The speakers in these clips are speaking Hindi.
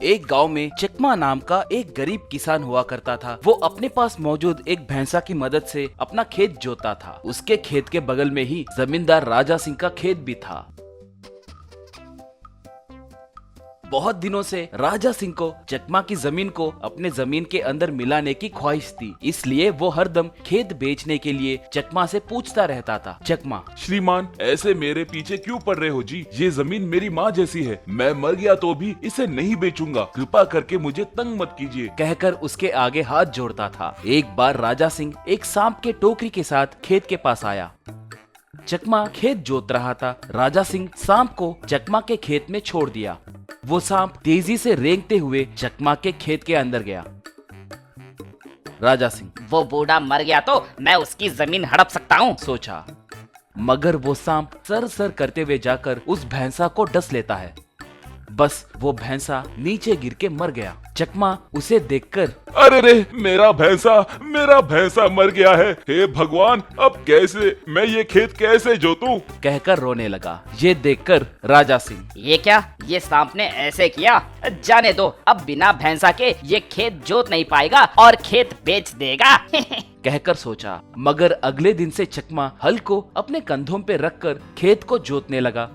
एक गांव में चकमा नाम का एक गरीब किसान हुआ करता था। वो अपने पास मौजूद एक भैंसा की मदद से अपना खेत जोतता था। उसके खेत के बगल में ही जमींदार राजा सिंह का खेत भी था। बहुत दिनों से राजा सिंह को चकमा की जमीन को अपने जमीन के अंदर मिलाने की ख्वाहिश थी, इसलिए वो हरदम खेत बेचने के लिए चकमा से पूछता रहता था। चकमा, श्रीमान, ऐसे मेरे पीछे क्यों पड़ रहे हो जी? ये जमीन मेरी माँ जैसी है, मैं मर गया तो भी इसे नहीं बेचूंगा, कृपा करके मुझे तंग मत कीजिए, कहकर उसके आगे हाथ जोड़ता था। एक बार राजा सिंह एक सांप के टोकरी के साथ खेत के पास आया। चकमा खेत जोत रहा था। राजा सिंह सांप को चकमा के खेत में छोड़ दिया। वो सांप तेजी से रेंगते हुए चकमा के खेत के अंदर गया। राजा सिंह, वो बूढ़ा मर गया तो मैं उसकी जमीन हड़प सकता हूँ, सोचा, मगर वो सांप सर सर करते हुए जाकर उस भैंसा को डस लेता है। बस वो भैंसा नीचे गिर के मर गया। चकमा उसे देखकर, अरे रे, मेरा भैंसा मर गया है, हे भगवान, अब कैसे मैं ये खेत कैसे जोतूं? कहकर रोने लगा। ये देखकर राजा सिंह, ये क्या, ये सांप ने ऐसे किया? जाने दो, अब बिना भैंसा के ये खेत जोत नहीं पाएगा और खेत बेच देगा। कहकर सोचा। मगर अगले दिन से चकमा हल को अपने कंधों पे रखकर खेत को जोतने लगा।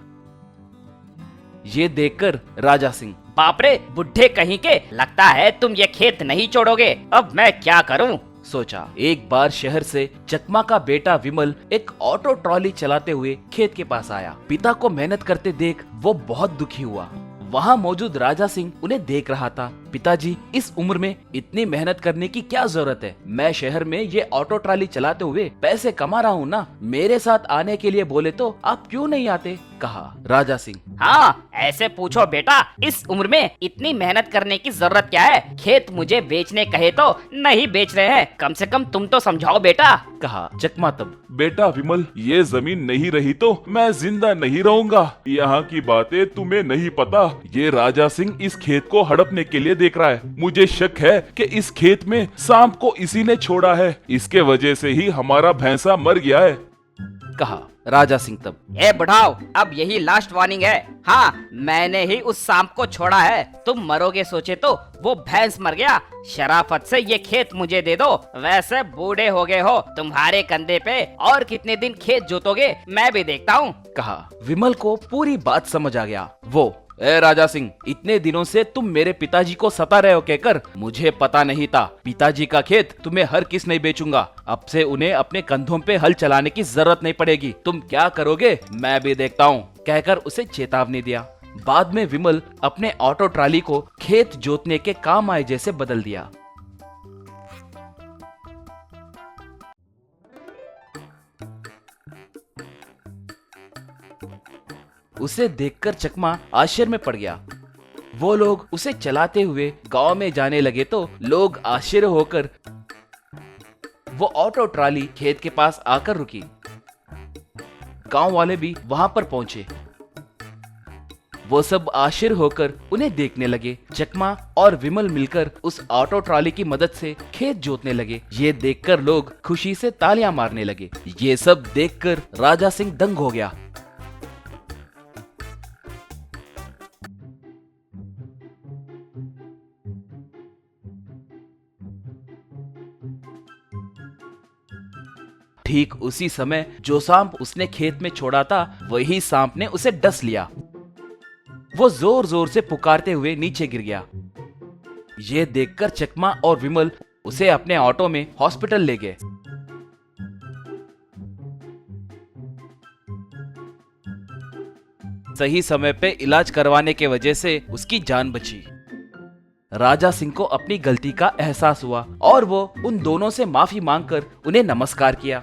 ये देखकर राजा सिंह, बाप रे, बुढ़े कहीं के, लगता है तुम ये खेत नहीं छोड़ोगे, अब मैं क्या करूं? सोचा। एक बार शहर से चकमा का बेटा विमल एक ऑटो ट्रॉली चलाते हुए खेत के पास आया। पिता को मेहनत करते देख वो बहुत दुखी हुआ। वहाँ मौजूद राजा सिंह उन्हें देख रहा था। पिताजी, इस उम्र में इतनी मेहनत करने की क्या जरूरत है? मैं शहर में ये ऑटो ट्रॉली चलाते हुए पैसे कमा रहा हूँ ना, मेरे साथ आने के लिए बोले तो आप क्यों नहीं आते? कहा राजा सिंह। हाँ, ऐसे पूछो बेटा, इस उम्र में इतनी मेहनत करने की जरूरत क्या है? खेत मुझे बेचने कहे तो नहीं बेच रहे हैं, कम से कम तुम तो समझाओ बेटा, कहा चकमा तब। बेटा विमल, ये जमीन नहीं रही तो मैं जिंदा नहीं रहूंगा। यहाँ की बातें तुम्हें नहीं पता। ये राजा सिंह इस खेत को हड़पने के लिए देख रहा है। मुझे शक है कि इस खेत में सांप को इसी ने छोड़ा है, इसके वजह से ही हमारा भैंसा मर गया है, कहा राजा सिंह तब। ए बुढ़ाओ, अब यही लास्ट वार्निंग है। हाँ, मैंने ही उस सांप को छोड़ा है। तुम मरोगे सोचे तो वो भैंस मर गया। शराफत से ये खेत मुझे दे दो। वैसे बूढ़े हो गए हो, तुम्हारे कंधे पे और कितने दिन खेत जोतोगे मैं भी देखता हूँ, कहा। विमल को पूरी बात समझ आ गया। वो, ए राजा सिंह, इतने दिनों से तुम मेरे पिताजी को सता रहे हो कहकर मुझे पता नहीं था। पिताजी का खेत तुम्हें हर किस नहीं बेचूंगा। अब से उन्हें अपने कंधों पे हल चलाने की जरूरत नहीं पड़ेगी। तुम क्या करोगे मैं भी देखता हूँ, कहकर उसे चेतावनी दिया। बाद में विमल अपने ऑटो ट्रॉली को खेत जोतने के काम आए जैसे बदल दिया। उसे देखकर चकमा आश्चर्य में पड़ गया। वो लोग उसे चलाते हुए गांव में जाने लगे तो लोग आश्चर्य होकर वो ऑटो ट्रॉली खेत के पास आकर रुकी। गांव वाले भी वहां पर पहुंचे। वो सब आश्चर्य होकर उन्हें देखने लगे। चकमा और विमल मिलकर उस ऑटो ट्रॉली की मदद से खेत जोतने लगे। ये देखकर लोग खुशी से तालियां मारने लगे। ये सब देखकर राजा सिंह दंग हो गया। ठीक उसी समय जो सांप उसने खेत में छोड़ा था, वही सांप ने उसे डस लिया। वो जोर जोर से पुकारते हुए नीचे गिर गया। ये देखकर चकमा और विमल उसे अपने ऑटो में हॉस्पिटल ले गए। सही समय पे इलाज करवाने के वजह से उसकी जान बची। राजा सिंह को अपनी गलती का एहसास हुआ और वो उन दोनों से माफी मांगकर उन्हें नमस्कार किया।